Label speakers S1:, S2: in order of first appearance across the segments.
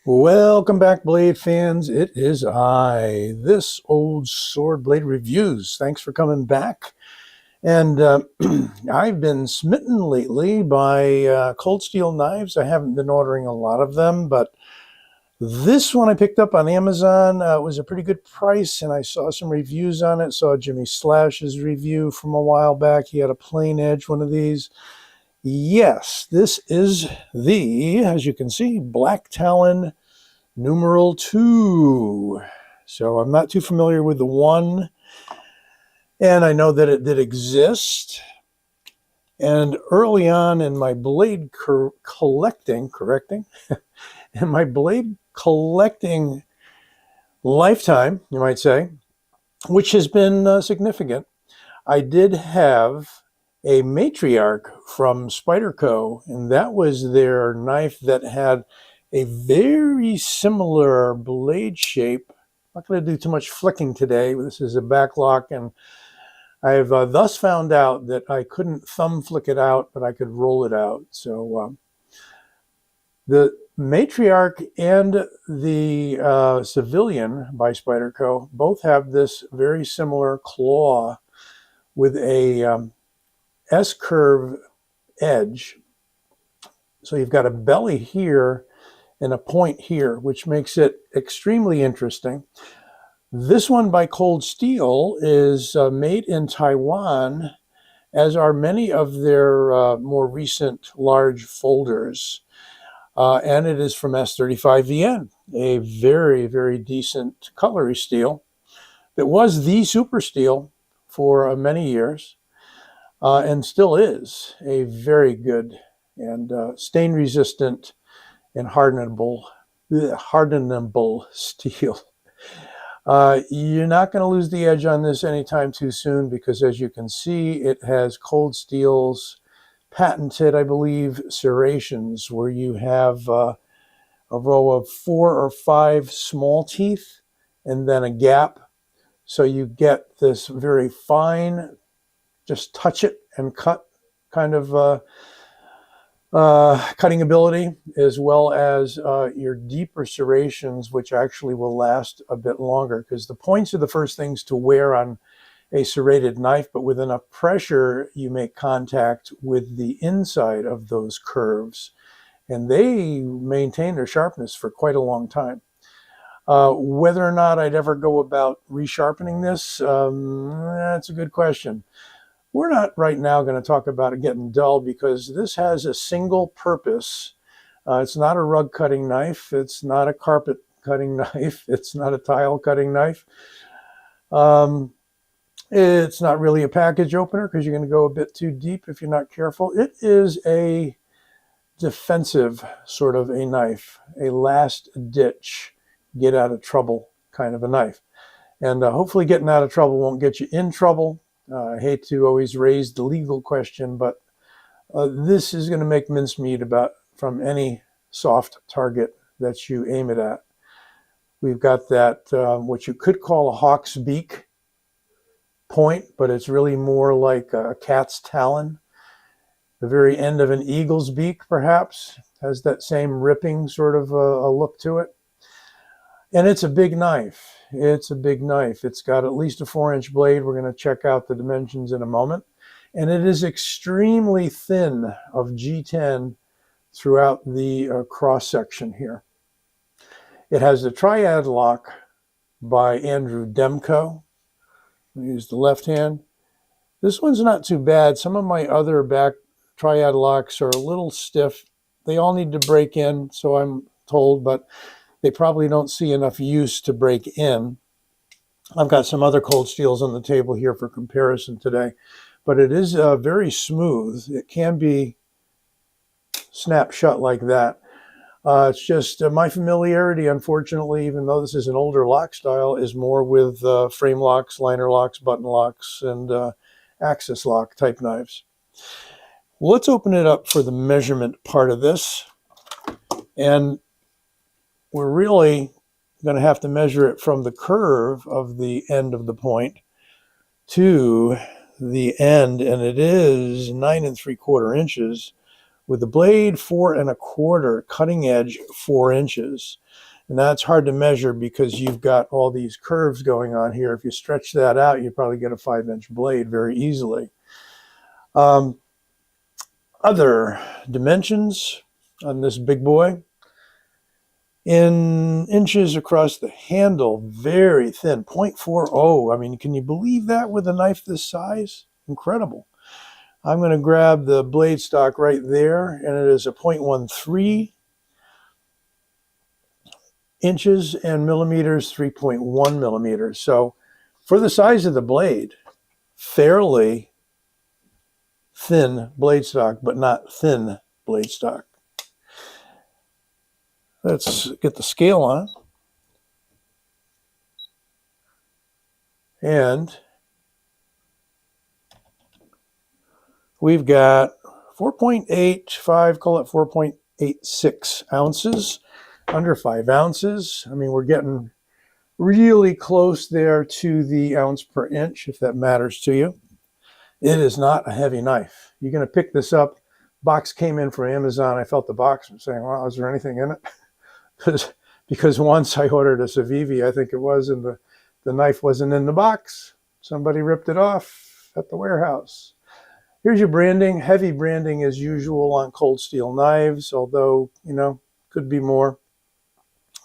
S1: Welcome back, Blade fans. It is This Old Sword Blade Reviews. Thanks for coming back. And I've been smitten lately by cold steel knives. I haven't been ordering a lot of them, but this one I picked up on Amazon. It was a pretty good price, and I saw some reviews on it. Saw Jimmy Slash's review from a while back. He had a plain edge one of these. Yes, this is as you can see, Black Talon numeral 2. So I'm not too familiar with the one, and I know that it did exist. And early on in my blade collecting lifetime, you might say, which has been significant, I did have a Matriarch from Spyderco, and that was their knife that had a very similar blade shape. I'm not going to do too much flicking today. This is a backlock, and I've thus found out that I couldn't thumb flick it out, but I could roll it out. So the Matriarch and the Civilian by Spyderco both have this very similar claw with a S-curve edge. So you've got a belly here and a point here, which makes it extremely interesting. This one by Cold Steel is made in Taiwan, as are many of their more recent large folders. And it is from S35VN, a very, very decent cutlery steel that was the super steel for many years. And still is a very good and stain resistant and hardenable steel. You're not going to lose the edge on this anytime too soon, because as you can see, it has Cold Steel's patented, I believe, serrations, where you have a row of 4 or 5 small teeth and then a gap. So you get this very fine, just touch it and cut kind of cutting ability, as well as your deeper serrations, which actually will last a bit longer, because the points are the first things to wear on a serrated knife, but with enough pressure you make contact with the inside of those curves, and they maintain their sharpness for quite a long time. Whether or not I'd ever go about resharpening this, that's a good question. We're not right now going to talk about it getting dull, because this has a single purpose. It's not a rug cutting knife. It's not a carpet cutting knife. It's not a tile cutting knife. It's not really a package opener, because you're going to go a bit too deep if you're not careful. It is a defensive sort of a knife, a last ditch, get out of trouble kind of a knife. And hopefully getting out of trouble won't get you in trouble. I hate to always raise the legal question, but this is going to make mincemeat from any soft target that you aim it at. We've got that, what you could call a hawk's beak point, but it's really more like a cat's talon. The very end of an eagle's beak, perhaps, has that same ripping sort of a look to it. And it's a big knife. It's a big knife. It's got at least a 4-inch blade. We're going to check out the dimensions in a moment. And it is extremely thin of G10 throughout the cross section here. It has the triad lock by Andrew Demko. Use the left hand. This one's not too bad. Some of my other back triad locks are a little stiff. They all need to break in, so I'm told, but they probably don't see enough use to break in. I've got some other Cold Steels on the table here for comparison today, but it is very smooth. It can be snapped shut like that. It's just my familiarity, unfortunately, even though this is an older lock style, is more with frame locks, liner locks, button locks, and axis lock type knives. Well, let's open it up for the measurement part of this. And we're really going to have to measure it from the curve of the end of the point to the end, and it is 9 3/4 inches, with the blade 4¼ cutting edge 4 inches. And that's hard to measure because you've got all these curves going on here. If you stretch that out, you probably get a 5-inch blade very easily. Other dimensions on this big boy. In inches across the handle, very thin, 0.40. I mean, can you believe that with a knife this size? Incredible. I'm going to grab the blade stock right there, and it is a 0.13 inches, and millimeters, 3.1 millimeters. So for the size of the blade, fairly thin blade stock, but not thin blade stock. Let's get the scale on. And we've got 4.85, call it 4.86 ounces, under 5 ounces. I mean, we're getting really close there to the ounce per inch, if that matters to you. It is not a heavy knife. You're going to pick this up. Box came in from Amazon. I felt the box and saying, wow, is there anything in it? Because once I ordered a Civivi, I think it was, and the knife wasn't in the box. Somebody ripped it off at the warehouse. Here's your branding. Heavy branding as usual on cold steel knives, although, you know, could be more.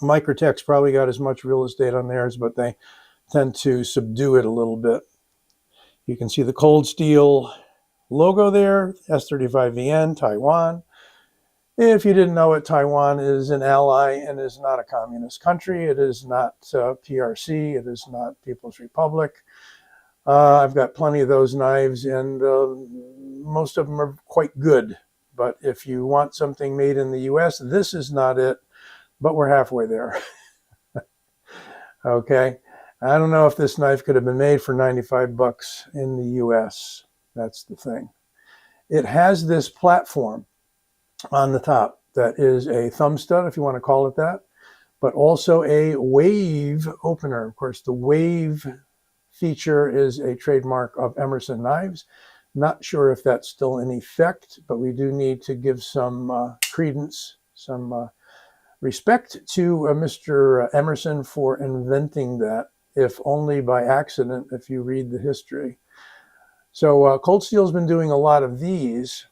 S1: Microtech's probably got as much real estate on theirs, but they tend to subdue it a little bit. You can see the cold steel logo there, S35VN, Taiwan. If you didn't know it, Taiwan is an ally and is not a communist country. It is not PRC. It is not People's Republic. I've got plenty of those knives, and most of them are quite good. But if you want something made in the U.S., this is not it, but we're halfway there. Okay. I don't know if this knife could have been made for 95 bucks in the U.S. That's the thing. It has this platform on the top that is a thumb stud, if you want to call it that, but also a wave opener. Of course, the wave feature is a trademark of Emerson Knives. Not sure if that's still in effect, but we do need to give some credence, some respect to Mr. Emerson for inventing that, if only by accident, if you read the history. So Cold Steel's been doing a lot of these.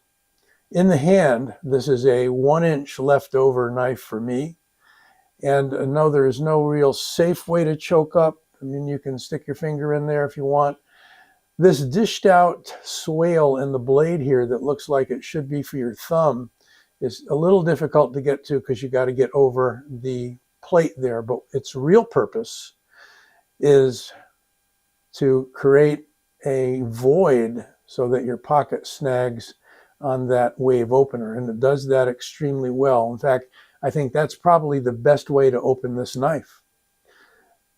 S1: In the hand, this is a 1-inch leftover knife for me. And no, there is no real safe way to choke up. I mean, you can stick your finger in there if you want. This dished out swale in the blade here that looks like it should be for your thumb is a little difficult to get to because you got to get over the plate there. But its real purpose is to create a void so that your pocket snags on that wave opener, and it does that extremely well. In fact, I think that's probably the best way to open this knife,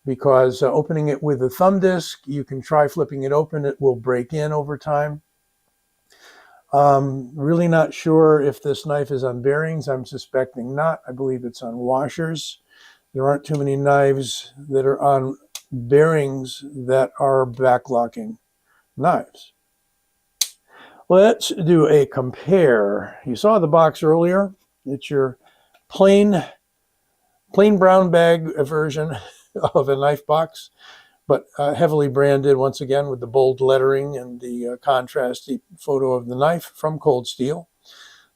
S1: because opening it with a thumb disc, you can try flipping it open, it will break in over time. Really not sure if this knife is on bearings. I'm suspecting not. I believe it's on washers. There aren't too many knives that are on bearings that are backlocking knives. Let's do a compare. You saw the box earlier. It's your plain brown bag version of a knife box, but heavily branded once again with the bold lettering and the contrasty photo of the knife from Cold Steel.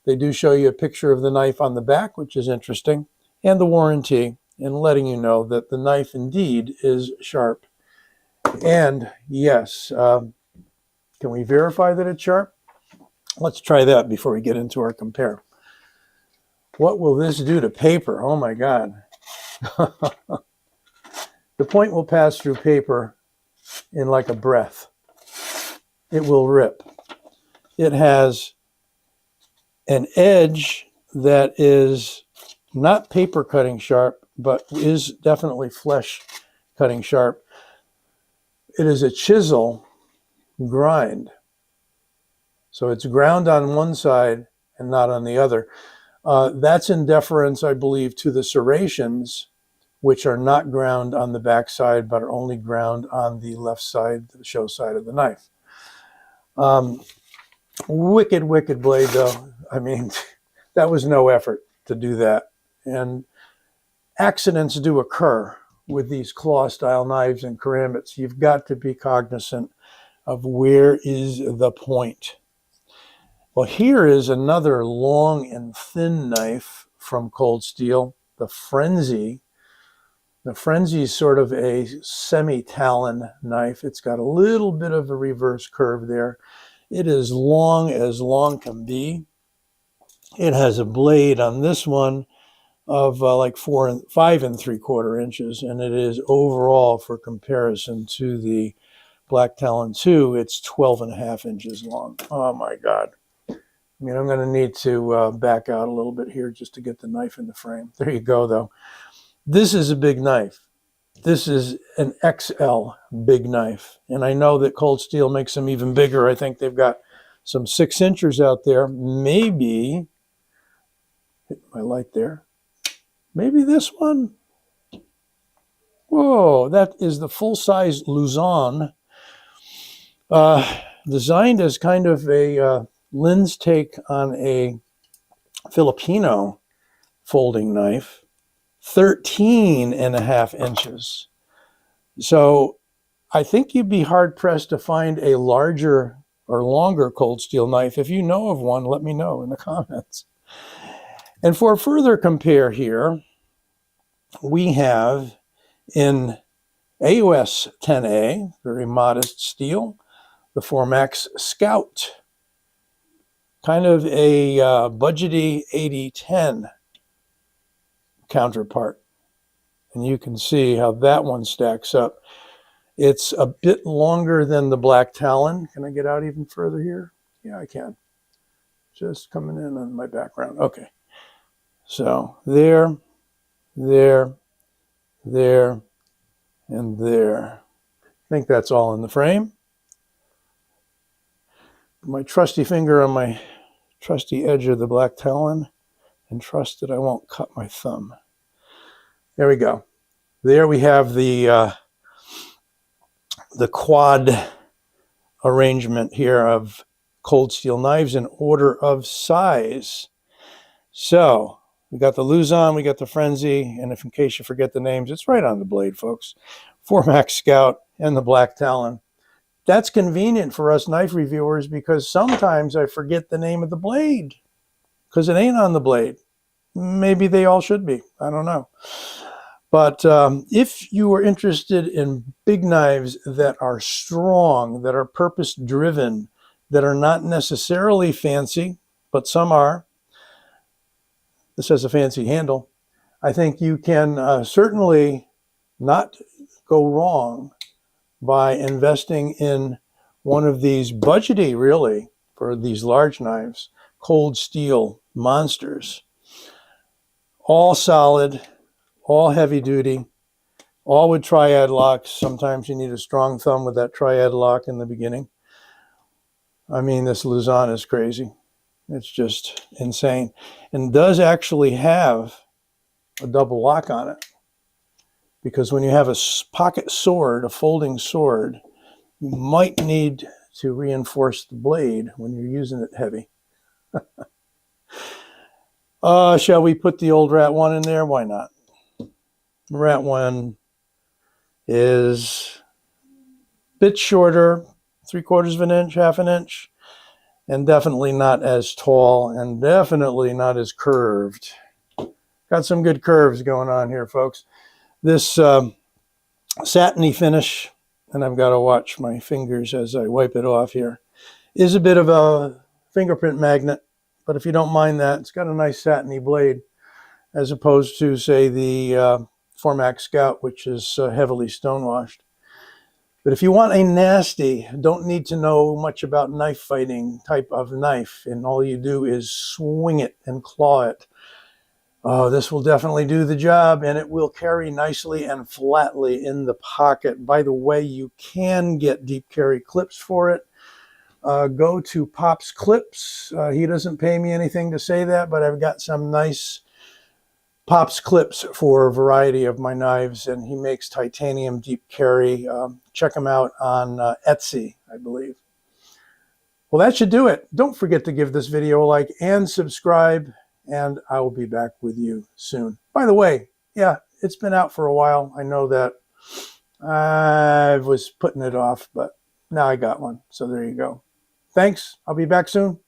S1: They do show you a picture of the knife on the back, which is interesting, and the warranty, and letting you know that the knife indeed is sharp. And yes, can we verify that it's sharp? Let's try that before we get into our compare. What will this do to paper? Oh my God. The point will pass through paper in like a breath. It will rip. It has an edge that is not paper cutting sharp, but is definitely flesh cutting sharp. It is a chisel grind. So it's ground on one side and not on the other. That's in deference, I believe, to the serrations, which are not ground on the back side, but are only ground on the left side, the show side of the knife. Wicked, wicked blade, though. I mean, that was no effort to do that. And accidents do occur with these claw-style knives and karambits. You've got to be cognizant of where is the point. Well, here is another long and thin knife from Cold Steel, the Frenzy. The Frenzy is sort of a semi-Talon knife. It's got a little bit of a reverse curve there. It is long as long can be. It has a blade on this one of like 5 3/4 inches, and it is overall, for comparison to the Black Talon 2, it's 12.5 inches long. Oh my God. I mean, I'm going to need to back out a little bit here just to get the knife in the frame. There you go, though. This is a big knife. This is an XL big knife. And I know that Cold Steel makes them even bigger. I think they've got some 6-inchers out there. Maybe, hit my light there, maybe this one. Whoa, that is the full-size Luzon. Designed as kind of a Lynn's take on a Filipino folding knife. 13.5 inches. So I think you'd be hard-pressed to find a larger or longer Cold Steel knife. If you know of one, let me know in the comments. And for further compare here, we have in AUS 10A, very modest steel, the Formax Scout, kind of a budgety 8010 counterpart. And you can see how that one stacks up. It's a bit longer than the Black Talon. Can I get out even further here? Yeah, I can. Just coming in on my background. Okay. So there, there, there, and there. I think that's all in the frame. My trusty finger on my trusty edge of the Black Talon, and trust that I won't cut my thumb. There we go. There we have the quad arrangement here of Cold Steel knives in order of size. So we got the Luzon, we got the Frenzy, and if in case you forget the names, it's right on the blade, folks. Formax Scout and the Black Talon. That's convenient for us knife reviewers because sometimes I forget the name of the blade because it ain't on the blade. Maybe they all should be. I don't know. But if you are interested in big knives that are strong, that are purpose-driven, that are not necessarily fancy, but some are. This has a fancy handle. I think you can certainly not go wrong by investing in one of these budgety, really, for these large knives, Cold Steel monsters. All solid, all heavy duty, all with triad locks. Sometimes you need a strong thumb with that triad lock in the beginning. I mean, this Luzon is crazy. It's just insane. And does actually have a double lock on it. Because when you have a pocket sword, a folding sword, you might need to reinforce the blade when you're using it heavy. Shall we put the old Rat 1 in there? Why not? Rat 1 is a bit shorter, 3/4 of an inch, 1/2 inch, and definitely not as tall and definitely not as curved. Got some good curves going on here, folks. This satiny finish, and I've got to watch my fingers as I wipe it off here, is a bit of a fingerprint magnet, but if you don't mind that, it's got a nice satiny blade as opposed to, say, the Formax Scout, which is heavily stonewashed. But if you want a nasty, don't need to know much about knife fighting type of knife, and all you do is swing it and claw it, oh, this will definitely do the job, and it will carry nicely and flatly in the pocket. By the way, you can get deep carry clips for it. Go to Pop's Clips. He doesn't pay me anything to say that, but I've got some nice Pop's clips for a variety of my knives, and he makes titanium deep carry. Check him out on Etsy, I believe. Well, that should do it. Don't forget to give this video a like and subscribe, and I will be back with you soon. By the way, yeah, it's been out for a while. I know that I was putting it off, but now I got one. So there you go. Thanks. I'll be back soon.